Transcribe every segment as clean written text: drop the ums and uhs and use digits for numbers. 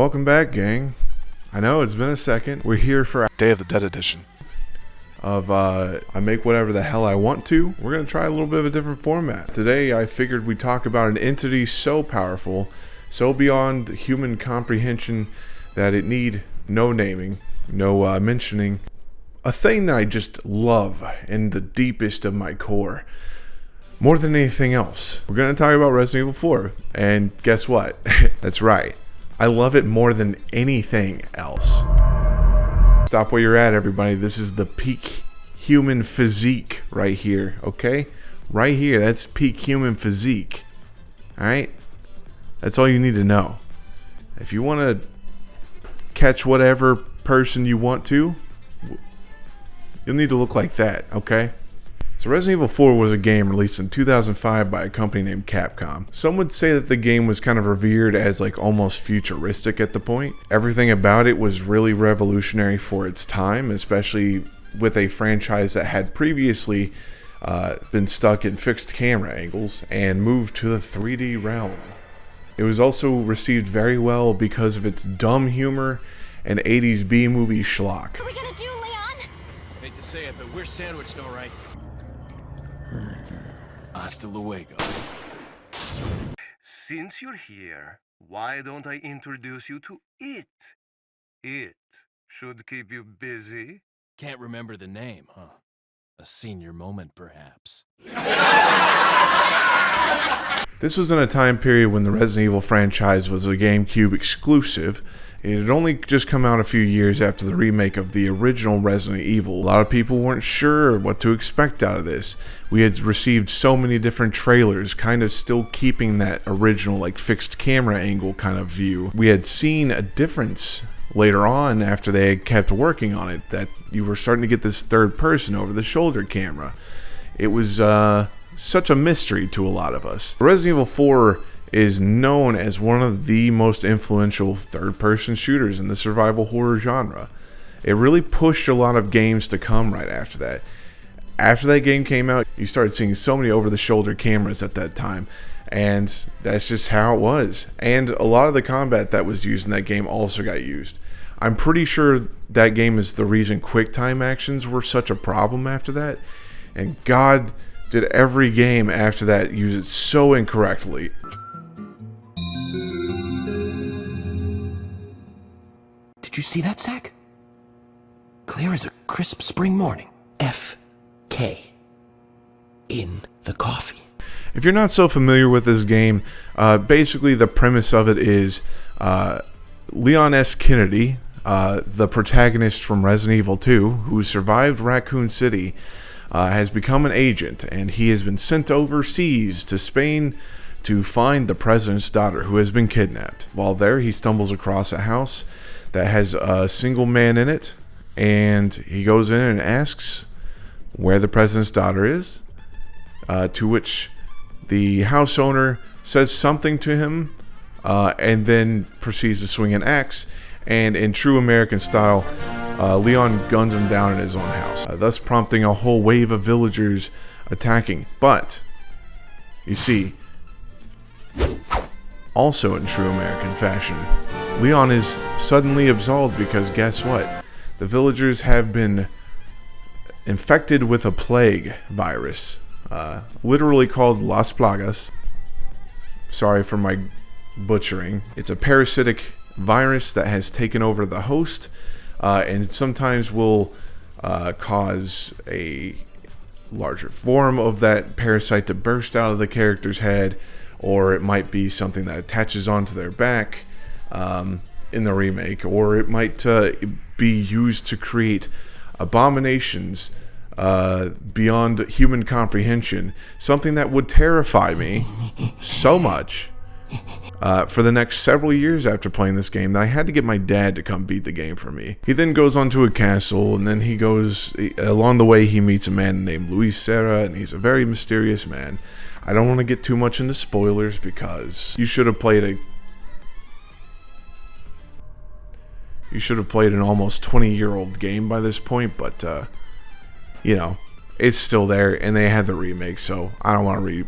welcome back, gang. I know it's been a second. We're here for Day of the Dead edition of I make whatever the hell I want to. We're gonna try a little bit of a different format. Today I figured we'd talk about an entity so powerful, so beyond human comprehension that it need no naming, no mentioning. A thing that I just love in the deepest of my core. More than anything else. We're gonna talk about Resident Evil 4. And guess what? That's right. I love it more than anything else. Stop where you're at, everybody. This is the peak human physique right here, okay? Right here, that's peak human physique. Alright? That's all you need to know. If you want to catch whatever person you want to, you'll need to look like that, okay? So Resident Evil 4 was a game released in 2005 by a company named Capcom. Some would say that the game was kind of revered as like almost futuristic at the point. Everything about it was really revolutionary for its time, especially with a franchise that had previously been stuck in fixed camera angles and moved to the 3D realm. It was also received very well because of its dumb humor and 80s B-movie schlock. What are we gonna do, Leon? Hate to say it, but we're sandwiched all right. Hasta luego. Since you're here, why don't I introduce you to it? It should keep you busy. Can't remember the name, huh? A senior moment, perhaps. This was in a time period when the Resident Evil franchise was a GameCube exclusive. It had only just come out a few years after the remake of the original Resident Evil. A lot of people weren't sure what to expect out of this. We had received so many different trailers, kind of still keeping that original like fixed camera angle kind of view. We had seen a difference later on after they had kept working on it, that you were starting to get this third person over the shoulder camera. It was such a mystery to a lot of us. Resident Evil 4 is known as one of the most influential third-person shooters in the survival horror genre. It really pushed a lot of games to come right after that. After that game came out, you started seeing so many over-the-shoulder cameras at that time, and that's just how it was. And a lot of the combat that was used in that game also got used. I'm pretty sure that game is the reason QuickTime actions were such a problem after that, and God did every game after that use it so incorrectly. Did you see that, Zach? Clear as a crisp spring morning. F.K. in the coffee. If you're not so familiar with this game, basically the premise of it is Leon S. Kennedy, the protagonist from Resident Evil 2, who survived Raccoon City, has become an agent, and he has been sent overseas to Spain to find the president's daughter, who has been kidnapped. While there, he stumbles across a house that has a single man in it, and he goes in and asks where the president's daughter is, to which the house owner says something to him, and then proceeds to swing an axe, and in true American style, Leon guns him down in his own house, thus prompting a whole wave of villagers attacking. But, you see, also in true American fashion, Leon is suddenly absolved because guess what? The villagers have been infected with a plague virus, literally called Las Plagas. Sorry for my butchering. It's a parasitic virus that has taken over the host, and sometimes will cause a larger form of that parasite to burst out of the character's head, or it might be something that attaches onto their back in the remake, or it might be used to create abominations beyond human comprehension, something that would terrify me so much for the next several years after playing this game that I had to get my dad to come beat the game for me. He then goes onto a castle, and then he goes, along the way he meets a man named Luis Serra, and he's a very mysterious man. I don't want to get too much into spoilers because you should have played an almost 20-year-old game by this point, but you know, it's still there, and they had the remake, so I don't want to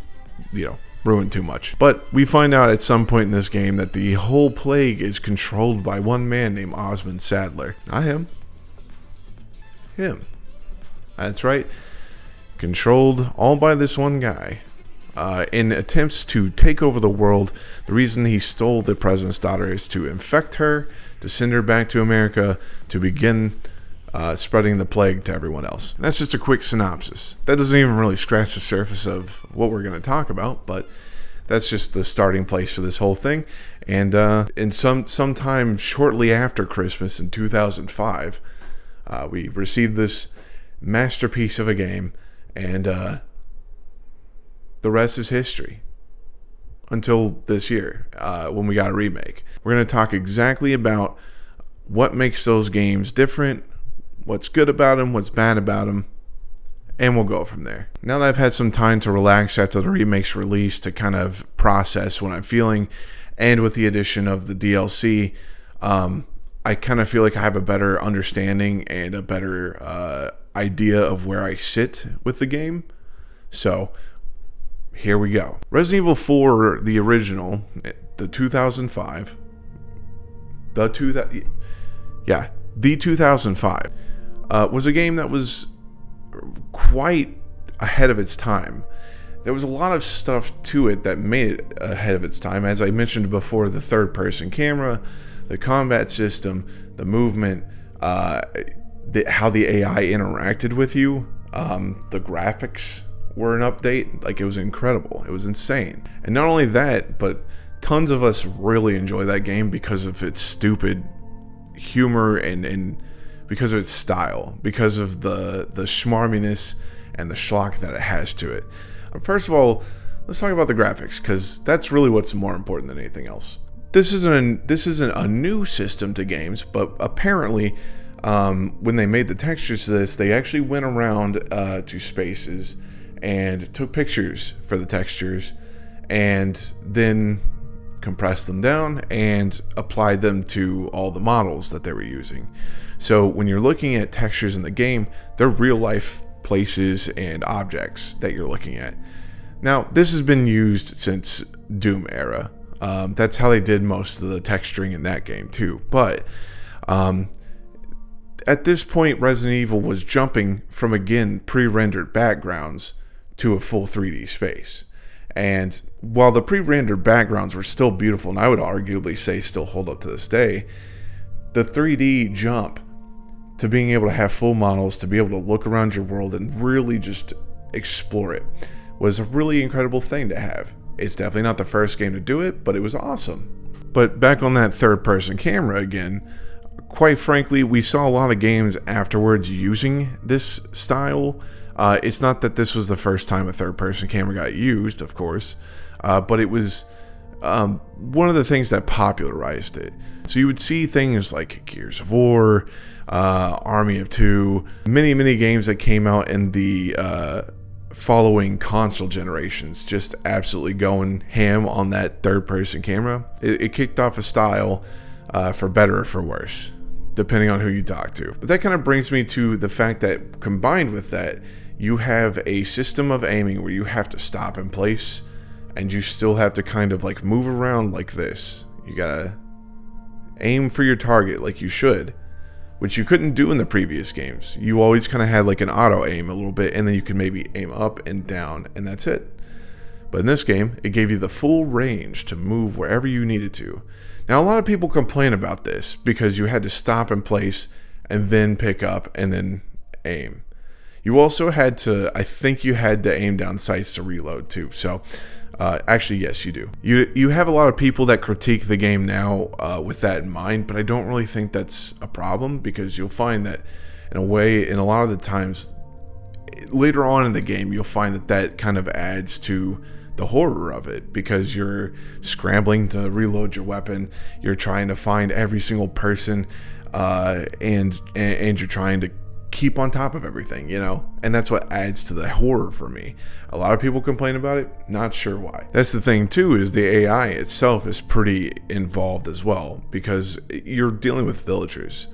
ruin too much. But we find out at some point in this game that the whole plague is controlled by one man named Osmond Sadler. Not him. Him. That's right. Controlled all by this one guy. In attempts to take over the world, the reason he stole the president's daughter is to infect her, to send her back to America, to begin spreading the plague to everyone else. And that's just a quick synopsis. That doesn't even really scratch the surface of what we're going to talk about, but that's just the starting place for this whole thing. And in sometime shortly after Christmas in 2005, we received this masterpiece of a game, and the rest is history. Until this year, when we got a remake. We're going to talk exactly about what makes those games different, what's good about them, what's bad about them, and we'll go from there. Now that I've had some time to relax after the remake's release to kind of process what I'm feeling, and with the addition of the DLC, I kind of feel like I have a better understanding and a better idea of where I sit with the game. So here we go. Resident Evil 4, the original, the 2005, the 2005, was a game that was quite ahead of its time. There was a lot of stuff to it that made it ahead of its time. As I mentioned before, the third-person camera, the combat system, the movement, how the AI interacted with you, the graphics were an update. Like, it was incredible. It was insane. And not only that, but tons of us really enjoy that game because of its stupid humor and because of its style, because of the schmarminess and the schlock that it has to it. First of all, let's talk about the graphics, because that's really what's more important than anything else. This isn't a new system to games, but apparently when they made the textures to this, they actually went around to spaces and took pictures for the textures and then compressed them down and applied them to all the models that they were using. So when you're looking at textures in the game, they're real life places and objects that you're looking at. Now, this has been used since Doom era. That's how they did most of the texturing in that game too. But at this point, Resident Evil was jumping from, again, pre-rendered backgrounds to a full 3D space. And while the pre-rendered backgrounds were still beautiful, and I would arguably say still hold up to this day, the 3D jump to being able to have full models, to be able to look around your world and really just explore it, was a really incredible thing to have. It's definitely not the first game to do it, but it was awesome. But back on that third-person camera again, quite frankly, we saw a lot of games afterwards using this style. It's not that this was the first time a third-person camera got used, of course, but it was one of the things that popularized it. So you would see things like Gears of War, Army of Two, many games that came out in the following console generations, just absolutely going ham on that third-person camera. It kicked off a style, for better or for worse, depending on who you talk to. But that kind of brings me to the fact that, combined with that, you have a system of aiming where you have to stop in place and you still have to kind of like move around like this. You gotta aim for your target like you should, which you couldn't do in the previous games. You always kind of had like an auto aim a little bit, and then you could maybe aim up and down, and that's it. But in this game, it gave you the full range to move wherever you needed to. Now, a lot of people complain about this because you had to stop in place and then pick up and then aim. You also had to, I think you had to aim down sights to reload too. So, actually, yes, you do. You have a lot of people that critique the game now with that in mind, but I don't really think that's a problem, because you'll find that in a way, in a lot of the times, later on in the game, you'll find that kind of adds to the horror of it, because you're scrambling to reload your weapon, you're trying to find every single person, and you're trying to keep on top of everything, you know? And that's what adds to the horror for me. A lot of people complain about it, not sure why. That's the thing too, is the AI itself is pretty involved as well, because you're dealing with villagers.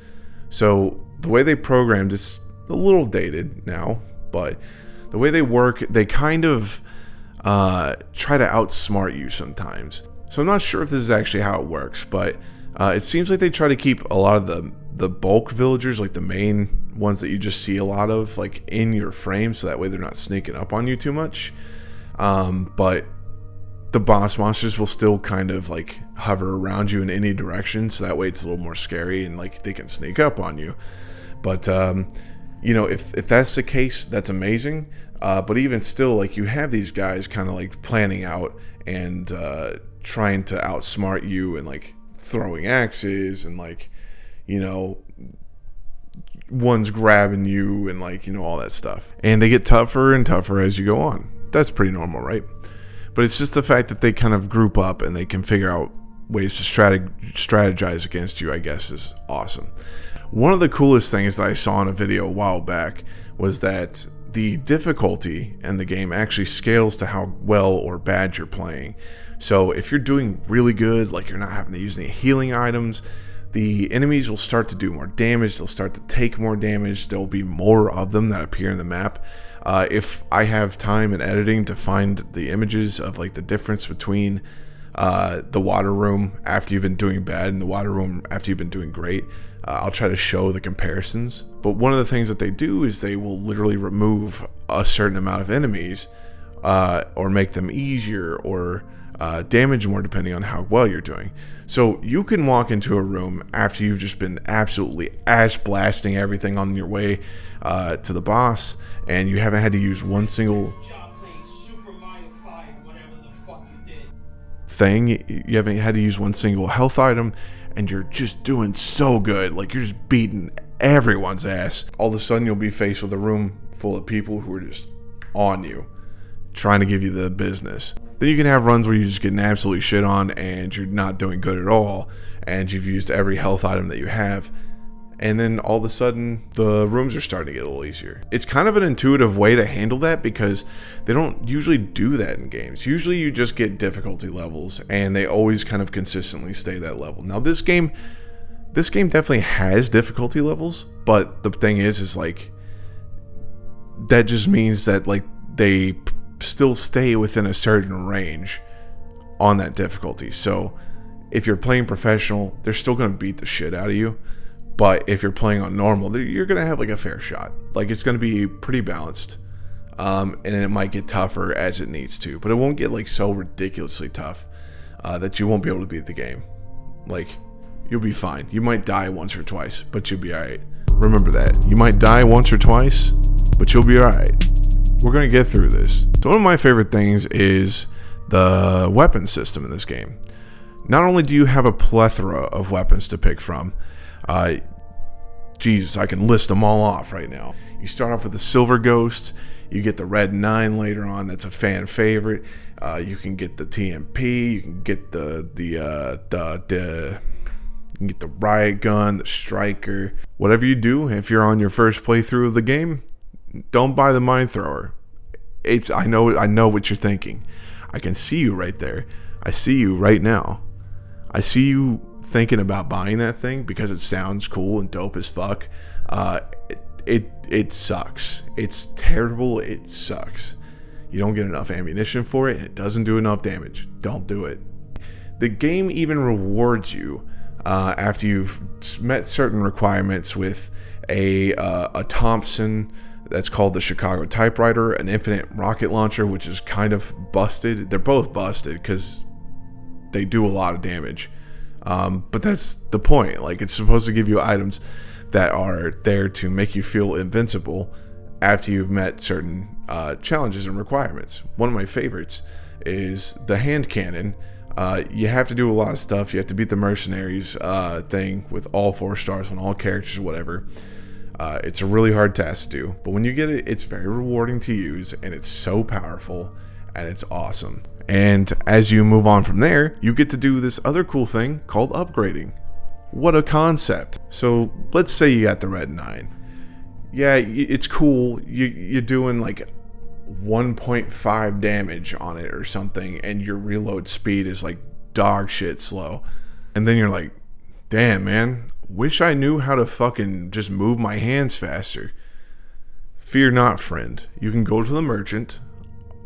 So the way they programmed is a little dated now, but the way they work, they kind of try to outsmart you sometimes. So I'm not sure if this is actually how it works, but it seems like they try to keep a lot of the bulk villagers, like the main ones that you just see a lot of, like in your frame, so that way they're not sneaking up on you too much. But the boss monsters will still kind of like hover around you in any direction, so that way it's a little more scary and like they can sneak up on you. But you know, if that's the case, that's amazing. But even still, like, you have these guys kind of like planning out and trying to outsmart you and like throwing axes and like, you know, one's grabbing you and like, you know, all that stuff. And they get tougher and tougher as you go on. That's pretty normal, right? But it's just the fact that they kind of group up and they can figure out ways to strategize against you, I guess, is awesome. One of the coolest things that I saw in a video a while back was that the difficulty in the game actually scales to how well or bad you're playing. So if you're doing really good, like you're not having to use any healing items, the enemies will start to do more damage, they'll start to take more damage, there'll be more of them that appear in the map. If I have time in editing to find the images of like the difference between the water room after you've been doing bad and the water room after you've been doing great, I'll try to show the comparisons. But one of the things that they do is they will literally remove a certain amount of enemies or make them easier or damage more depending on how well you're doing. So you can walk into a room after you've just been absolutely ass blasting everything on your way to the boss, and you haven't had to use one single thing. You haven't had to use one single health item, and you're just doing so good. Like, you're just beating everyone's ass. All of a sudden you'll be faced with a room full of people who are just on you, trying to give you the business. Then you can have runs where you're just getting absolutely shit on and you're not doing good at all, and you've used every health item that you have, and then all of a sudden the rooms are starting to get a little easier. It's kind of an intuitive way to handle that because they don't usually do that in games. Usually you just get difficulty levels and they always kind of consistently stay that level. Now this game definitely has difficulty levels, but the thing is like, that just means that like they still stay within a certain range on that difficulty. So if you're playing professional, they're still going to beat the shit out of you. But if you're playing on normal, you're going to have like a fair shot. Like, it's going to be pretty balanced. And it might get tougher as it needs to, but it won't get like so ridiculously tough that you won't be able to beat the game. Like, you'll be fine. You might die once or twice, but you'll be alright. Remember that. You might die once or twice, but you'll be alright. We're going to get through this. So one of my favorite things is the weapon system in this game. Not only do you have a plethora of weapons to pick from, Jesus, I can list them all off right now. You start off with the Silver Ghost, you get the Red 9 later on, that's a fan favorite. You can get the TMP, you can get the riot gun, the striker. Whatever you do, if you're on your first playthrough of the game, don't buy the mine thrower. I know what you're thinking. I can see you right there. I see you right now. I see you thinking about buying that thing because it sounds cool and dope as fuck. It sucks. It's terrible. It sucks. You don't get enough ammunition for it, and it doesn't do enough damage. Don't do it. The game even rewards you after you've met certain requirements with a Thompson that's called the Chicago typewriter, an infinite rocket launcher, which is kind of busted. They're both busted because they do a lot of damage. But that's the point. Like, it's supposed to give you items that are there to make you feel invincible after you've met certain challenges and requirements. One of my favorites is the hand cannon. You have to do a lot of stuff. You have to beat the mercenaries thing with all 4 stars on all characters or whatever. It's a really hard task to do, but when you get it, it's very rewarding to use, and it's so powerful, and it's awesome. And as you move on from there, you get to do this other cool thing called upgrading. What a concept. So let's say you got the Red 9. Yeah, it's cool. You're doing like 1.5 damage on it or something, and your reload speed is like dog shit slow. And then you're like, damn, man, wish I knew how to fucking just move my hands faster. Fear not, friend. You can go to the merchant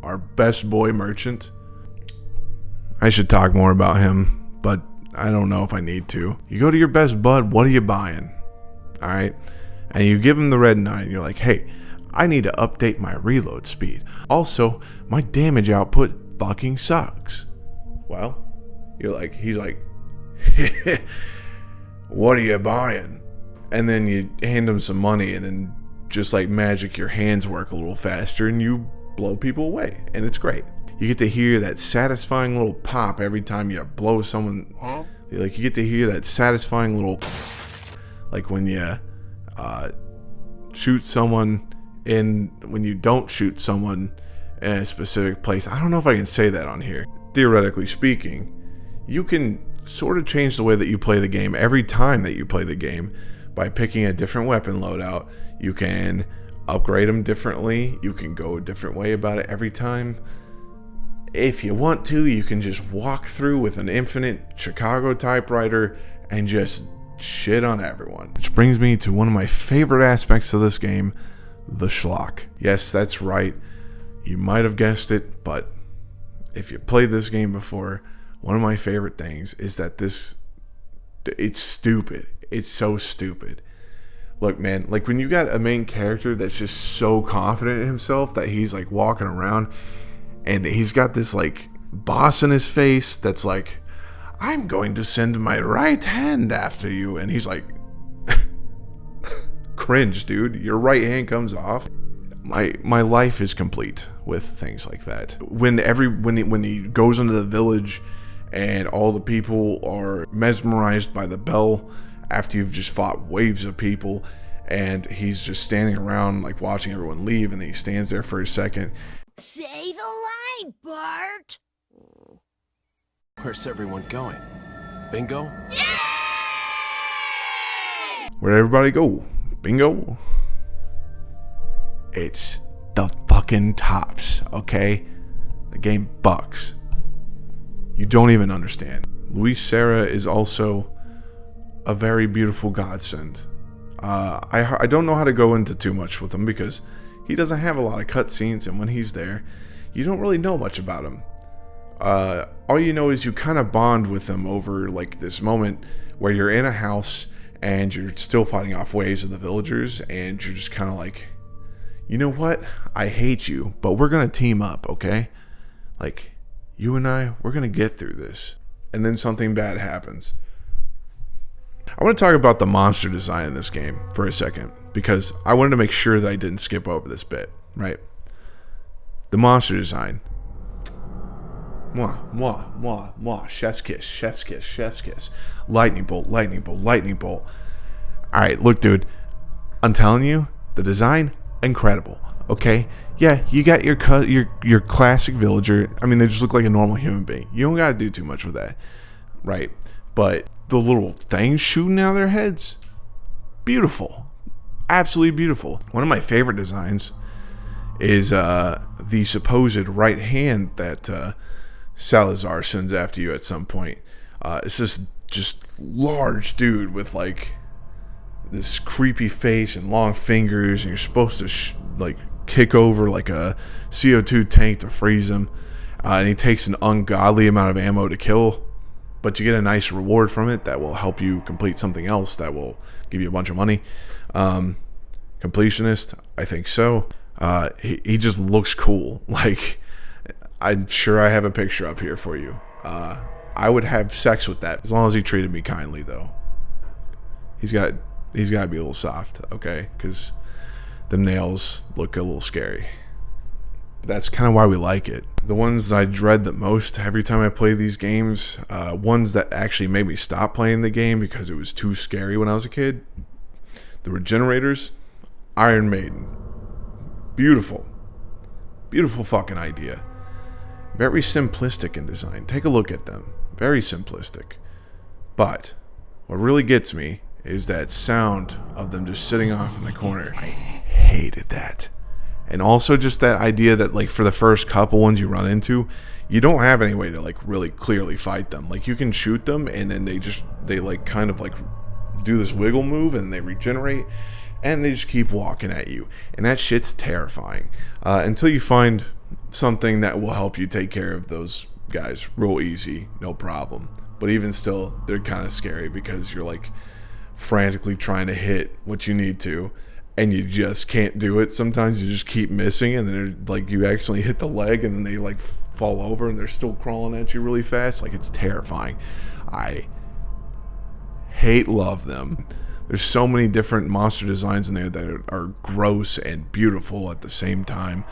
our best boy merchant. I should talk more about him, but I don't know if I need to. You go to your best bud, what are you buying? Alright? And you give him the red 9. You're like, hey, I need to update my reload speed. Also, my damage output fucking sucks. Well, he's like, what are you buying? And then you hand him some money, and then just like magic, your hands work a little faster and you blow people away. And it's great. You get to hear that satisfying little pop every time you blow someone. Like, you get to hear that satisfying little, like when you shoot someone when you don't shoot someone in a specific place. I don't know if I can say that on here. Theoretically speaking, you can sort of change the way that you play the game every time that you play the game by picking a different weapon loadout. You can upgrade them differently. You can go a different way about it every time. If you want to, you can just walk through with an infinite Chicago typewriter and just shit on everyone. Which brings me to one of my favorite aspects of this game, the schlock. Yes, that's right. You might have guessed it, but if you played this game before, one of my favorite things is that it's stupid. It's so stupid. Look, man, like when you got a main character that's just so confident in himself that he's like walking around and he's got this like boss in his face that's like, I'm going to send my right hand after you. And he's like, cringe, dude. Your right hand comes off. My life is complete with things like that. When he goes into the village and all the people are mesmerized by the bell after you've just fought waves of people, and he's just standing around like watching everyone leave, and then he stands there for a second. Say the line, Bart! Where's everyone going? Bingo? Where'd everybody go? Bingo? It's the fucking tops, okay? The game bucks. You don't even understand. Luis Serra is also a very beautiful godsend. I don't know how to go into too much with him because he doesn't have a lot of cutscenes, and when he's there, you don't really know much about him. All you know is you kind of bond with him over like this moment where you're in a house and you're still fighting off waves of the villagers, and you're just kind of like, you know what? I hate you, but we're gonna team up, okay? Like, you and I, we're gonna get through this. And then something bad happens. I want to talk about the monster design in this game for a second, because I wanted to make sure that I didn't skip over this bit, right? The monster design. Mwah, mwah, mwah, mwah. Chef's kiss, chef's kiss, chef's kiss. Lightning bolt, lightning bolt, lightning bolt. Alright, look, dude. I'm telling you, the design, incredible. Okay? Yeah, you got your classic villager. I mean, they just look like a normal human being. You don't gotta do too much with that. Right? But the little things shooting out of their heads, beautiful. Absolutely beautiful. One of my favorite designs is the supposed right hand that Salazar sends after you at some point. It's this just large dude with like this creepy face and long fingers, and you're supposed to like kick over like a CO2 tank to freeze him, and he takes an ungodly amount of ammo to kill, but you get a nice reward from it that will help you complete something else that will give you a bunch of money. Completionist, I think so. He just looks cool. Like, I'm sure I have a picture up here for you. I would have sex with that as long as he treated me kindly, though. He's got to be a little soft, okay? Because the nails look a little scary. But that's kind of why we like it. The ones that I dread the most every time I play these games, ones that actually made me stop playing the game because it was too scary when I was a kid. The Regenerators, Iron Maiden. Beautiful. Beautiful fucking idea. Very simplistic in design. Take a look at them. Very simplistic. But what really gets me is that sound of them just sitting off in the corner. I hated that. And also just that idea that like for the first couple ones you run into, you don't have any way to like really clearly fight them. Like you can shoot them and then they like kind of like do this wiggle move and they regenerate and they just keep walking at you. And that shit's terrifying. Until you find something that will help you take care of those guys real easy, no problem. But even still, they're kind of scary because you're like frantically trying to hit what you need to, and you just can't do it. Sometimes you just keep missing, and then they're like, you accidentally hit the leg, and then they like fall over, and they're still crawling at you really fast. Like, it's terrifying. I love them. There's so many different monster designs in there that are gross and beautiful at the same time.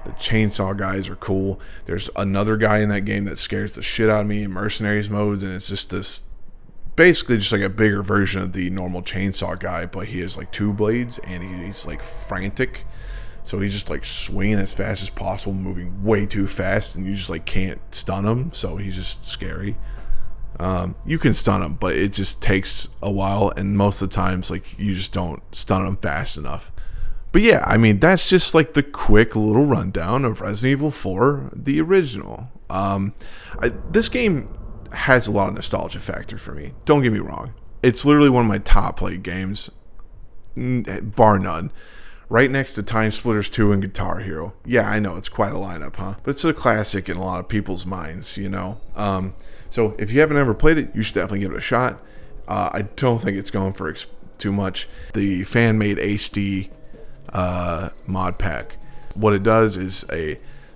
The chainsaw guys are cool. There's another guy in that game that scares the shit out of me in mercenaries modes, and it's just this, basically just like a bigger version of the normal chainsaw guy, but he has like 2 blades, and he's like frantic. So he's just like swinging as fast as possible, moving way too fast, and you just like can't stun him. So he's just scary. You can stun him, but it just takes a while, and most of the times like you just don't stun him fast enough. But yeah, I mean, that's just like the quick little rundown of Resident Evil 4, the original. This game has a lot of nostalgia factor for me. Don't get me wrong. It's literally one of my top played games, bar none. Right next to Time Splitters 2 and Guitar Hero. Yeah, I know, it's quite a lineup, huh? But it's a classic in a lot of people's minds, you know? So if you haven't ever played it, you should definitely give it a shot. I don't think it's going for too much. The fan-made HD mod pack. What it does is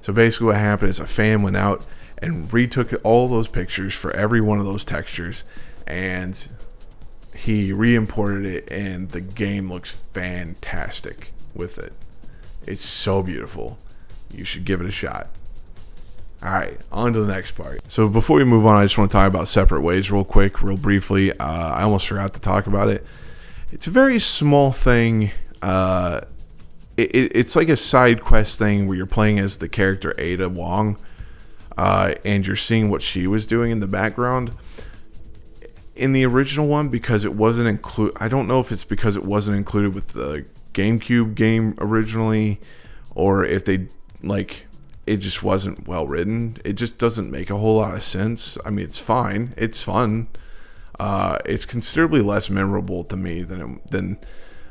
so basically what happened is a fan went out and retook all those pictures for every one of those textures, and he re-imported it, and the game looks fantastic with it. It's so beautiful. You should give it a shot. Alright, on to the next part. So before we move on, I just want to talk about Separate Ways real quick, real briefly. I almost forgot to talk about it. It's a very small thing. It's like a side quest thing where you're playing as the character Ada Wong, and you're seeing what she was doing in the background. In the original one, because it wasn't included, I don't know if it's because it wasn't included with the GameCube game originally, or if they, like, it just wasn't well written. It just doesn't make a whole lot of sense. I mean, it's fine. It's fun. It's considerably less memorable to me than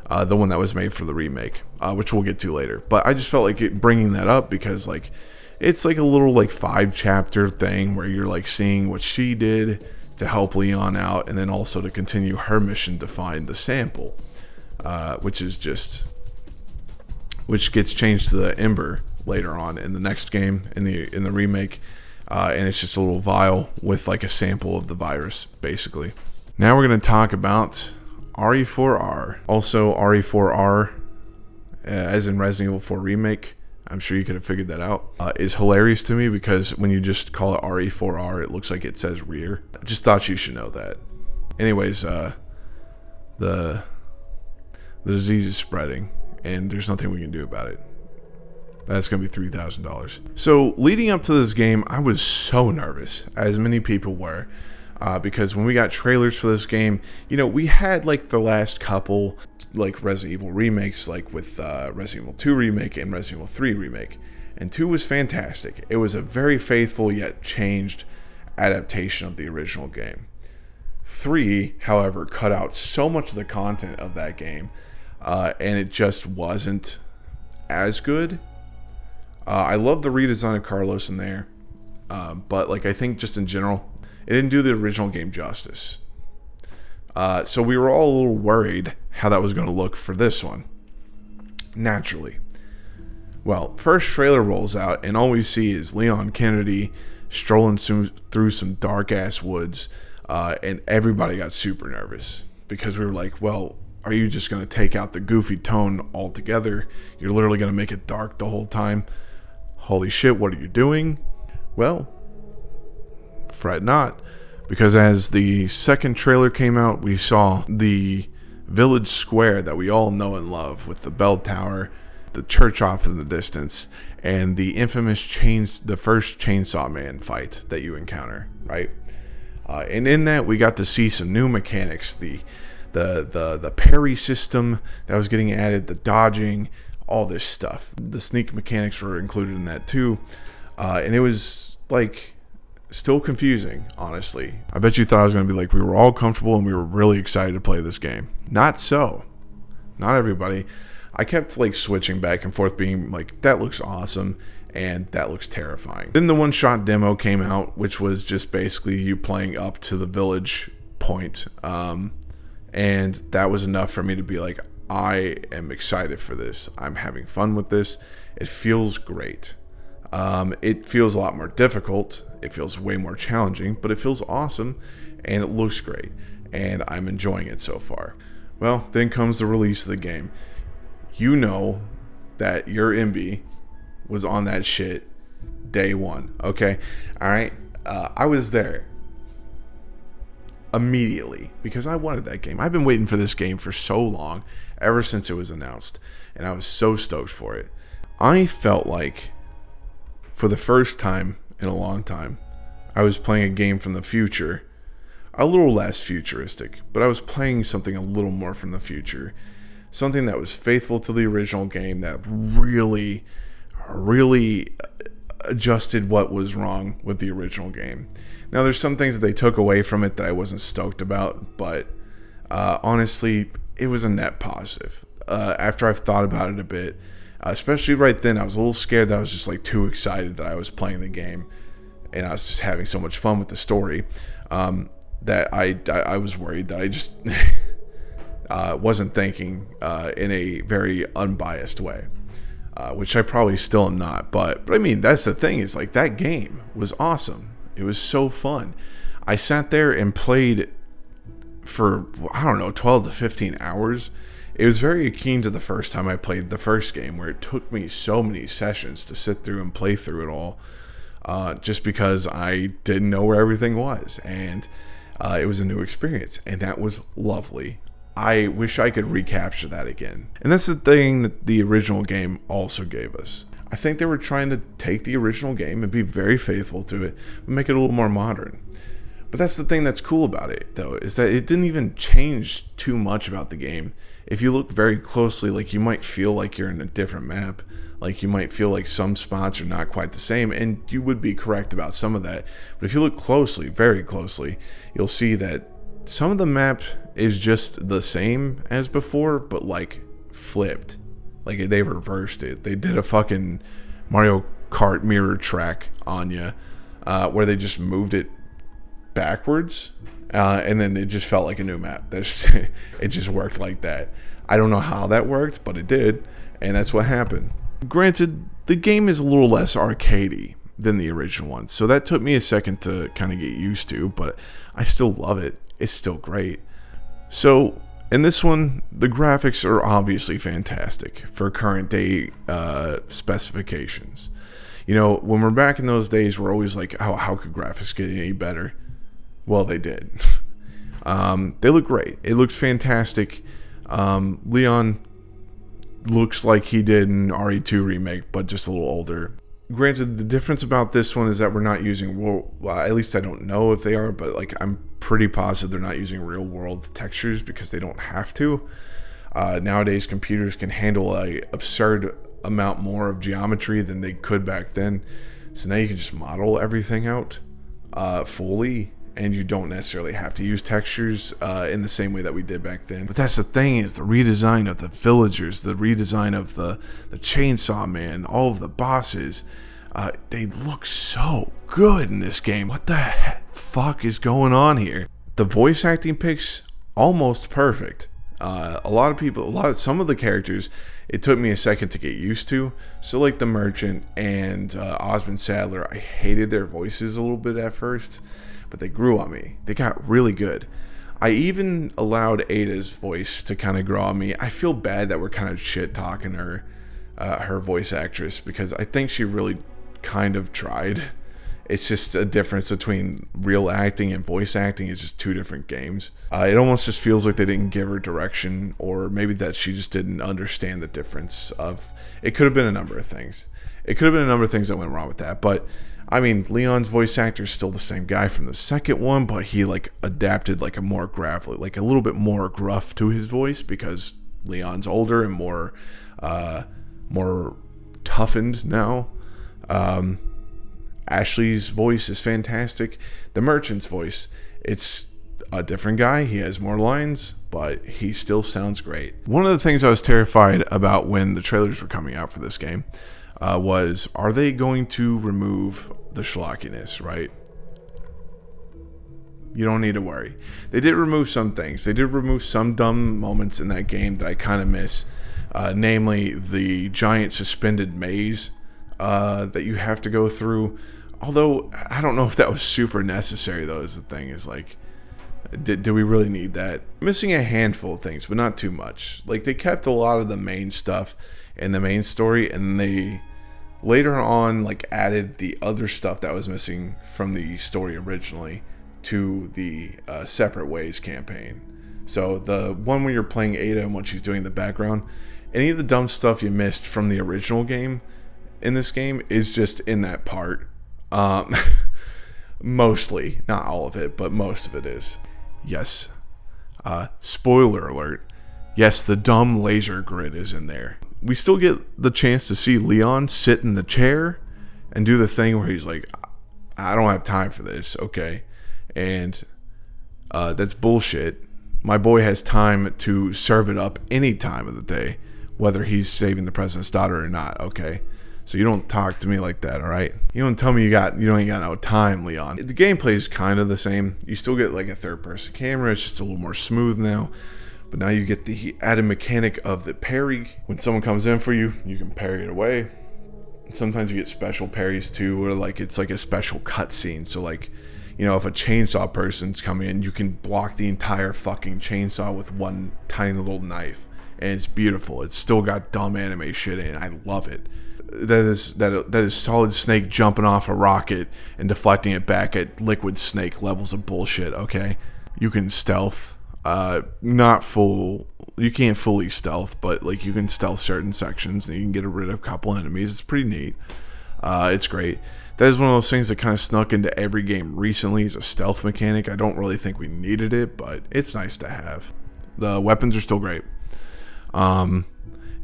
the one that was made for the remake, which we'll get to later. But I just felt like bringing that up because, like, it's like a little, like, 5-chapter thing where you're, like, seeing what she did to help Leon out, and then also to continue her mission to find the sample, which gets changed to the Ember later on in the next game, in the remake, and it's just a little vial with like a sample of the virus, basically. Now we're going to talk about RE4R, also RE4R, as in Resident Evil 4 Remake. I'm sure you could have figured that out. Is hilarious to me because when you just call it RE4R, it looks like it says rear. I just thought you should know that. Anyways, the disease is spreading, and there's nothing we can do about it. That's going to be $3,000. So leading up to this game, I was so nervous, as many people were, because when we got trailers for this game, you know, we had like the last couple like Resident Evil remakes, like with Resident Evil 2 Remake and Resident Evil 3 Remake. And 2 was fantastic. It was a very faithful yet changed adaptation of the original game. 3, however, cut out so much of the content of that game, and it just wasn't as good. I love the redesign of Carlos in there, but like I think just in general, it didn't do the original game justice. So we were all a little worried how that was going to look for this one. Naturally. Well, first trailer rolls out, and all we see is Leon Kennedy strolling through some dark-ass woods, and everybody got super nervous because we were like, well, are you just going to take out the goofy tone altogether? You're literally going to make it dark the whole time? Holy shit, what are you doing? Well, fret not, because as the second trailer came out, we saw the village square that we all know and love with the bell tower, the church off in the distance, and the infamous the first Chainsaw Man fight that you encounter, right? And in that, we got to see some new mechanics, the parry system that was getting added, the dodging, all this stuff. The sneak mechanics were included in that too, and it was like still confusing, honestly. I bet you thought I was going to be like, we were all comfortable and we were really excited to play this game. Not so. Not everybody. I kept like switching back and forth being like, that looks awesome, and that looks terrifying. Then the one-shot demo came out, which was just basically you playing up to the village point, and that was enough for me to be like, I am excited for this. I'm having fun with this. It feels great. It feels a lot more difficult. It feels way more challenging, but it feels awesome, and it looks great, and I'm enjoying it so far. Well, then comes the release of the game. You know that your MB was on that shit day one, okay? All right? I was there immediately because I wanted that game. I've been waiting for this game for so long, ever since it was announced, and I was so stoked for it. I felt like, for the first time in a long time, I was playing a game from the future, a little less futuristic, but I was playing something a little more from the future, something that was faithful to the original game, that really adjusted what was wrong with the original game. Now, there's some things that they took away from it that I wasn't stoked about, but honestly, it was a net positive. After I've thought about it a bit, especially right then, I was a little scared that I was just like too excited that I was playing the game, and I was just having so much fun with the story, that I was worried that I just wasn't thinking in a very unbiased way. Which I probably still am not, but I mean, that's the thing, is like, that game was awesome. It was so fun. I sat there and played for, I don't know, 12 to 15 hours. It was very akin to the first time I played the first game, where it took me so many sessions to sit through and play through it all, just because I didn't know where everything was, and it was a new experience, and that was lovely. I wish I could recapture that again. And that's the thing that the original game also gave us. I think they were trying to take the original game and be very faithful to it, but make it a little more modern. But that's the thing that's cool about it, though, is that it didn't even change too much about the game. If you look very closely, like, you might feel like you're in a different map. Like, you might feel like some spots are not quite the same, and you would be correct about some of that. But if you look closely, very closely, you'll see that some of the map is just the same as before, but like flipped. Like, they reversed it. They did a fucking Mario Kart mirror track on you, where they just moved it backwards, and then it just felt like a new map. It just worked like that. I don't know how that worked, but it did, and that's what happened. Granted, the game is a little less arcadey than the original one, so that took me a second to kind of get used to, but I still love it. It's still great. So, in this one, the graphics are obviously fantastic for current day specifications. You know, when we're back in those days, we're always like, oh, how could graphics get any better? Well, they did. They look great. It looks fantastic. Leon looks like he did in RE2 remake, but just a little older. Granted, the difference about this one is that we're not using, well, at least I don't know if they are, but like, I'm pretty positive they're not using real world textures because they don't have to. Nowadays, computers can handle a absurd amount more of geometry than they could back then. So now you can just model everything out fully, and you don't necessarily have to use textures in the same way that we did back then. But that's the thing, is the redesign of the villagers, the redesign of the chainsaw man, all of the bosses, they look so good in this game. What the fuck is going on here? The voice acting picks almost perfect. Some of the characters, it took me a second to get used to. So like the merchant and Osmond Sadler, I hated their voices a little bit at first, but they grew on me. They got really good. I even allowed Ada's voice to kind of grow on me. I feel bad that we're kind of shit talking her voice actress, because I think she really kind of tried. It's just a difference between real acting and voice acting. It's just two different games. It almost just feels like they didn't give her direction, or maybe that she just didn't understand the difference of. It could have been a number of things. It could have been a number of things that went wrong with that, but I mean, Leon's voice actor is still the same guy from the second one, but he like adapted like a more gravelly, like a little bit more gruff to his voice, because Leon's older and more toughened now. Ashley's voice is fantastic. The merchant's voice, it's a different guy. He has more lines, but he still sounds great. One of the things I was terrified about when the trailers were coming out for this game was, are they going to remove the schlockiness, right? You don't need to worry. They did remove some things. They did remove some dumb moments in that game that I kind of miss. Namely, the giant suspended maze that you have to go through. Although, I don't know if that was super necessary, though, is the thing. Is like, did we really need that? Missing a handful of things, but not too much. Like, they kept a lot of the main stuff in the main story, and they later on, like, added the other stuff that was missing from the story originally to the Separate Ways campaign. So the one where you're playing Ada and what she's doing in the background, any of the dumb stuff you missed from the original game in this game is just in that part. Mostly, not all of it, but most of it is. Yes. Spoiler alert. Yes, the dumb laser grid is in there. We still get the chance to see Leon sit in the chair and do the thing where he's like, I don't have time for this, okay? And that's bullshit. My boy has time to serve it up any time of the day, whether he's saving the president's daughter or not, okay? So you don't talk to me like that, all right? You don't tell me you ain't got no time, Leon. The gameplay is kind of the same. You still get like a third-person camera. It's just a little more smooth now. But now you get the added mechanic of the parry. When someone comes in for you, you can parry it away. And sometimes you get special parries too, where like it's like a special cutscene. So like, you know, if a chainsaw person's coming in, you can block the entire fucking chainsaw with one tiny little knife. And it's beautiful. It's still got dumb anime shit in it. I love it. That is Solid Snake jumping off a rocket and deflecting it back at Liquid Snake levels of bullshit, okay? You can stealth. Not full. You can't fully stealth, but like you can stealth certain sections and you can get rid of a couple enemies. It's pretty neat. It's great. That is one of those things that kind of snuck into every game recently is a stealth mechanic. I don't really think we needed it, but it's nice to have. The weapons are still great.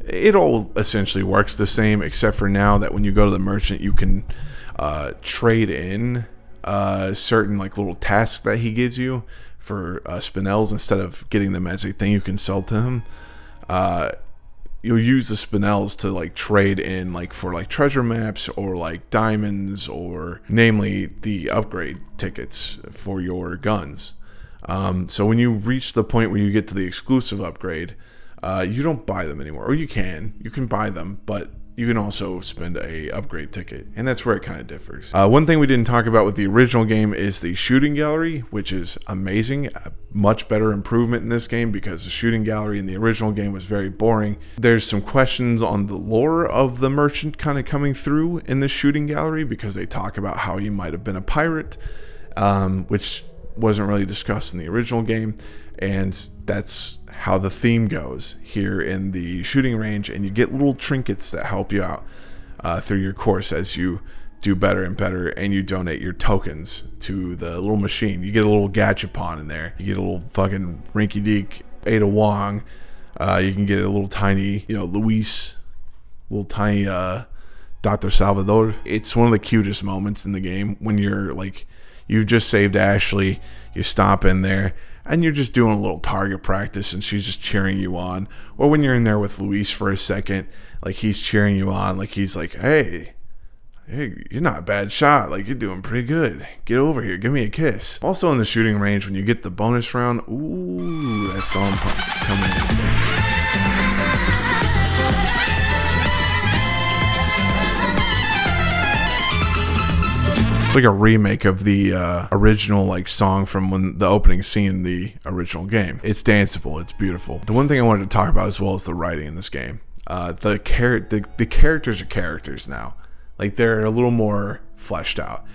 It all essentially works the same, except for now that when you go to the merchant, you can trade in certain like little tasks that he gives you for spinels instead of getting them as a thing you can sell to him. You'll use the spinels to like trade in like for like treasure maps or like diamonds or namely the upgrade tickets for your guns. So when you reach the point where you get to the exclusive upgrade, you don't buy them anymore, or you can buy them, but you can also spend a upgrade ticket, and that's where it kind of differs. One thing we didn't talk about with the original game is the shooting gallery, which is amazing. A much better improvement in this game because the shooting gallery in the original game was very boring. There's some questions on the lore of the merchant kind of coming through in the shooting gallery because they talk about how he might have been a pirate, which wasn't really discussed in the original game, and that's how the theme goes here in the shooting range, and you get little trinkets that help you out through your course as you do better and better, and you donate your tokens to the little machine. You get a little gachapon in there. You get a little fucking rinky-dink Ada Wong. You can get a little tiny, Luis, little tiny Dr. Salvador. It's one of the cutest moments in the game when you're like, you've just saved Ashley, you stop in there, and you're just doing a little target practice and she's just cheering you on. Or when you're in there with Luis for a second, like he's cheering you on, like he's like, hey, you're not a bad shot, like you're doing pretty good. Get over here, give me a kiss. Also in the shooting range, when you get the bonus round, ooh, that song coming in. It's like a remake of the original like song from when the opening scene in the original game. It's danceable, it's beautiful. The one thing I wanted to talk about as well is the writing in this game. The characters are characters now. Like they're a little more fleshed out,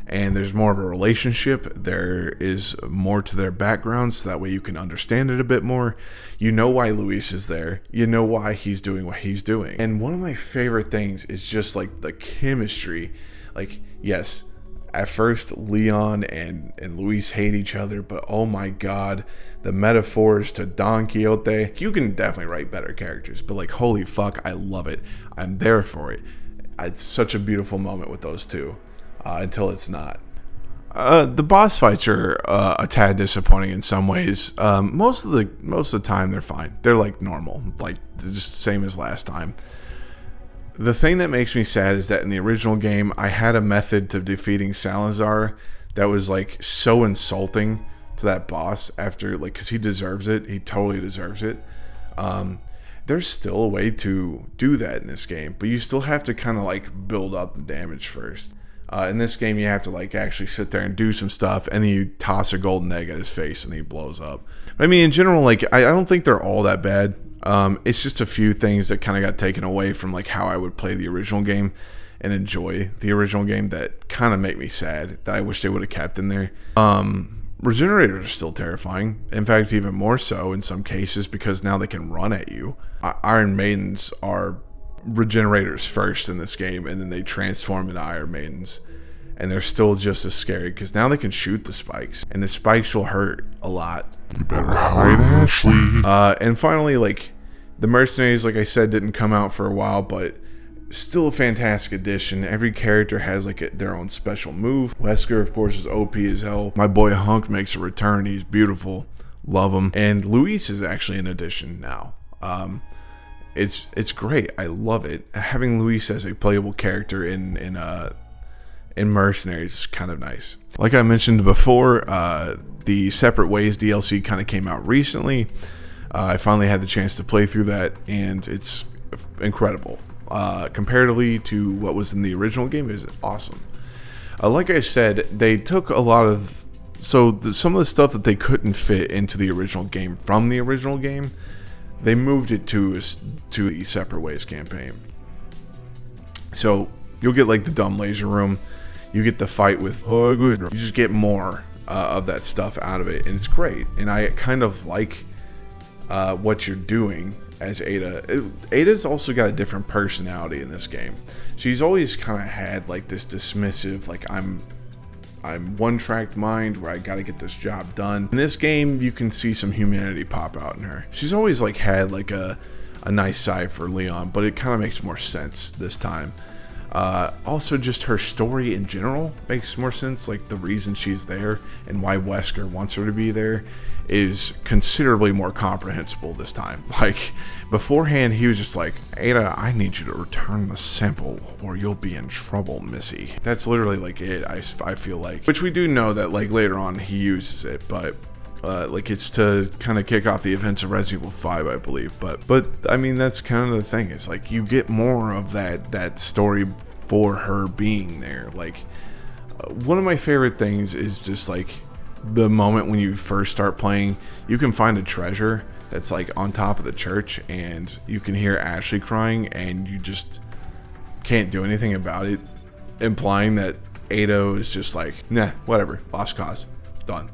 and there's more of a relationship. There is more to their backgrounds, so that way you can understand it a bit more. You know why Luis is there. You know why he's doing what he's doing. And one of my favorite things is just like the chemistry. Like, yes, at first, Leon and Luis hate each other, but oh my god, the metaphors to Don Quixote. You can definitely write better characters, but like, holy fuck, I love it. I'm there for it. It's such a beautiful moment with those two, until it's not. The boss fights are a tad disappointing in some ways. Most of the time, they're fine. They're like normal, like they're just the same as last time. The thing that makes me sad is that in the original game, I had a method to defeating Salazar that was like so insulting to that boss after, like, because he deserves it. He totally deserves it. There's still a way to do that in this game, but you still have to kind of like build up the damage first. In this game, you have to like actually sit there and do some stuff, and then you toss a golden egg at his face and he blows up. But I mean, in general, like I don't think they're all that bad. It's just a few things that kind of got taken away from like how I would play the original game and enjoy the original game that kind of make me sad that I wish they would have kept in there. Regenerators are still terrifying. In fact, even more so in some cases because now they can run at you. Iron Maidens are regenerators first in this game, and then they transform into Iron Maidens. And they're still just as scary because now they can shoot the spikes, and the spikes will hurt a lot. You better hide, Ashley. And finally, like, the Mercenaries, like I said, didn't come out for a while, but still a fantastic addition. Every character has like their own special move. Wesker, of course, is OP as hell. My boy Hunk makes a return. He's beautiful. Love him. And Luis is actually an addition now. It's great. I love it. Having Luis as a playable character in Mercenaries is kind of nice. Like I mentioned before, the Separate Ways DLC kind of came out recently. I finally had the chance to play through that, and it's incredible. Comparatively to what was in the original game, is awesome. Like I said, they took a lot of some of the stuff that they couldn't fit into the original game from the original game, they moved it to the Separate Ways campaign. So you'll get like the dumb laser room, you get the fight with you just get more of that stuff out of it, and it's great. And I kind of like what you're doing as Ada. Ada's also got a different personality in this game. She's always kind of had like this dismissive, like I'm one-tracked mind where I gotta get this job done. In this game, you can see some humanity pop out in her. She's always like had like a nice side for Leon, but it kind of makes more sense this time. Also, just her story in general makes more sense. Like the reason she's there and why Wesker wants her to be there is considerably more comprehensible this time. Like beforehand, he was just like, Ada, I need you to return the sample or you'll be in trouble, Missy. That's literally like it, I feel like. Which we do know that like later on he uses it, but like it's to kind of kick off the events of Resident Evil 5, I believe. But I mean, that's kind of the thing. It's like you get more of that story for her being there. Like one of my favorite things is just like the moment when you first start playing, you can find a treasure that's like on top of the church, and you can hear Ashley crying, and you just can't do anything about it, implying that Ada is just like, nah, whatever, lost cause, done.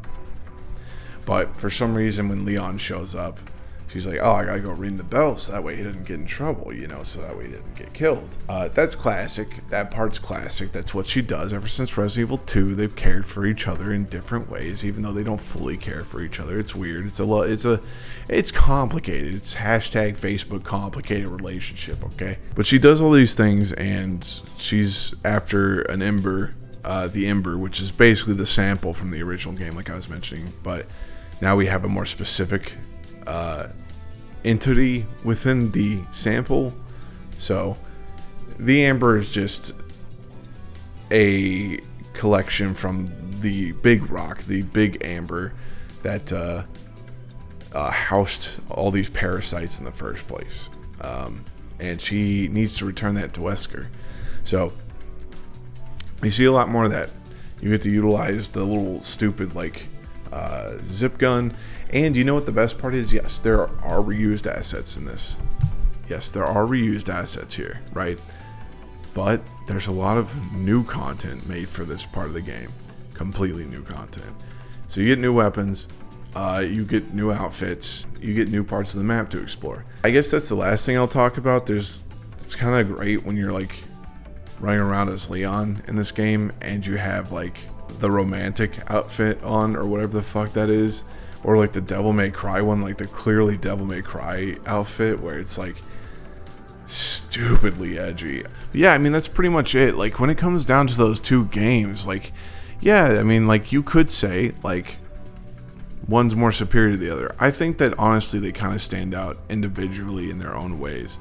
But for some reason, when Leon shows up, she's like, oh, I gotta go ring the bell so that way he doesn't get in trouble, you know, so that way he doesn't get killed. That's classic. That part's classic. That's what she does. Ever since Resident Evil 2, they've cared for each other in different ways, even though they don't fully care for each other. It's weird. It's complicated. It's hashtag Facebook complicated relationship, okay? But she does all these things, and she's after an Ember, the Ember, which is basically the sample from the original game, like I was mentioning, but now we have a more specific entity within the sample. So the Amber is just a collection from the big rock, the big amber that housed all these parasites in the first place, and she needs to return that to Wesker. So you see a lot more of that. You get to utilize the little stupid like zip gun. And you know what the best part is? Yes, there are reused assets in this. Yes, there are reused assets here, right? But there's a lot of new content made for this part of the game. Completely new content. So you get new weapons, you get new outfits, you get new parts of the map to explore. I guess that's the last thing I'll talk about. It's kind of great when you're like running around as Leon in this game and you have like the romantic outfit on, or whatever the fuck that is. Or like the Devil May Cry one, like the clearly Devil May Cry outfit where it's like stupidly edgy. But yeah, I mean, that's pretty much it. Like when it comes down to those two games, like, yeah, I mean, like you could say like one's more superior to the other. I think that honestly they kind of stand out individually in their own ways.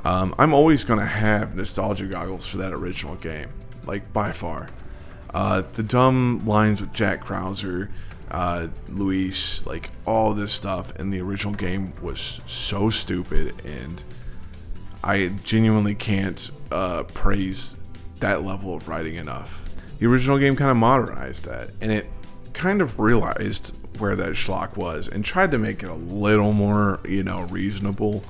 I'm always going to have nostalgia goggles for that original game, like by far. The dumb lines with Jack Krauser, Luis, like all this stuff in the original game was so stupid, and I genuinely can't praise that level of writing enough. The original game kind of modernized that, and it kind of realized where that schlock was and tried to make it a little more, reasonable,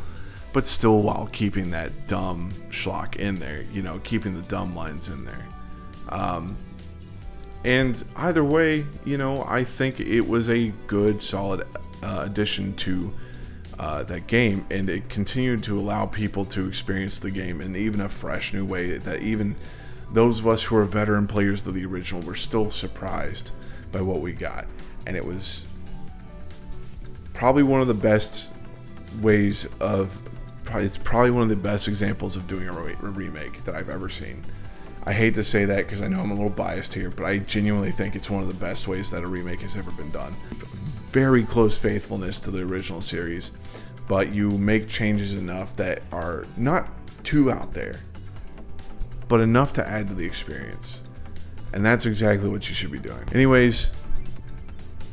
but still while keeping that dumb schlock in there, keeping the dumb lines in there. And either way, I think it was a good, solid addition to that game, and it continued to allow people to experience the game in even a fresh new way that even those of us who are veteran players of the original were still surprised by what we got. And it was probably one of the best ways of, it's probably one of the best examples of doing a remake that I've ever seen. I hate to say that because I know I'm a little biased here, but I genuinely think it's one of the best ways that a remake has ever been done. Very close faithfulness to the original series, but you make changes enough that are not too out there, but enough to add to the experience. And that's exactly what you should be doing. Anyways,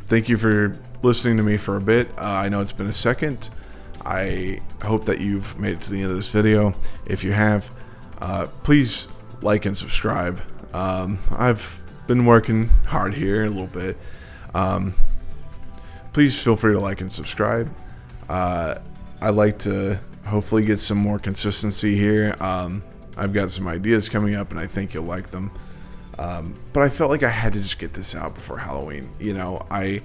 thank you for listening to me for a bit. I know it's been a second. I hope that you've made it to the end of this video. If you have, please like and subscribe. I've been working hard here a little bit. Please feel free to like and subscribe. I like to hopefully get some more consistency here. I've got some ideas coming up and I think you'll like them. But I felt like I had to just get this out before Halloween. I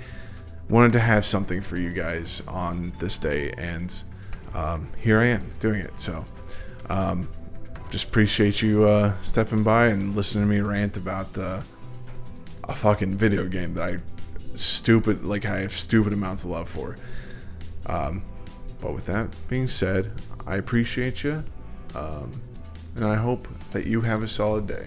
wanted to have something for you guys on this day, and here I am doing it. So just appreciate you stepping by and listening to me rant about a fucking video game that I have stupid amounts of love for. But with that being said, I appreciate you, and I hope that you have a solid day.